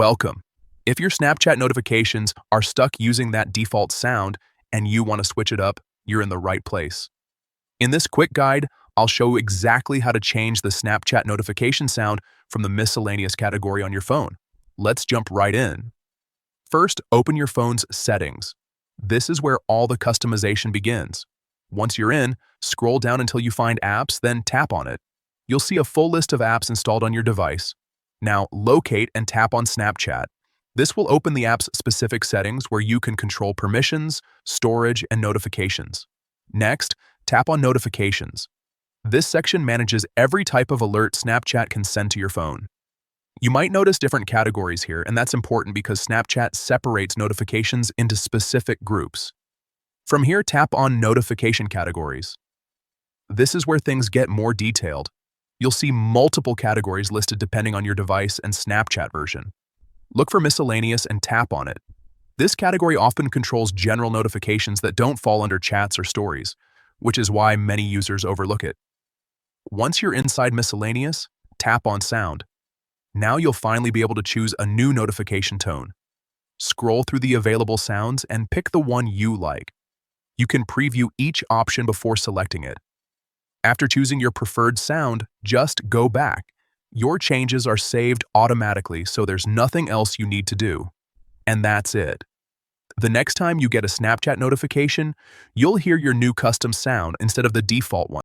Welcome. If your Snapchat notifications are stuck using that default sound and you want to switch it up, you're in the right place. In this quick guide, I'll show exactly how to change the Snapchat notification sound from the miscellaneous category on your phone. Let's jump right in. First, open your phone's settings. This is where all the customization begins. Once you're in, scroll down until you find apps, then tap on it. You'll see a full list of apps installed on your device. Now, locate and tap on Snapchat. This will open the app's specific settings where you can control permissions, storage, and notifications. Next, tap on Notifications. This section manages every type of alert Snapchat can send to your phone. You might notice different categories here, and that's important because Snapchat separates notifications into specific groups. From here, tap on Notification Categories. This is where things get more detailed. You'll see multiple categories listed depending on your device and Snapchat version. Look for Miscellaneous and tap on it. This category often controls general notifications that don't fall under chats or stories, which is why many users overlook it. Once you're inside Miscellaneous, tap on Sound. Now you'll finally be able to choose a new notification tone. Scroll through the available sounds and pick the one you like. You can preview each option before selecting it. After choosing your preferred sound, just go back. Your changes are saved automatically, so there's nothing else you need to do. And that's it. The next time you get a Snapchat notification, you'll hear your new custom sound instead of the default one.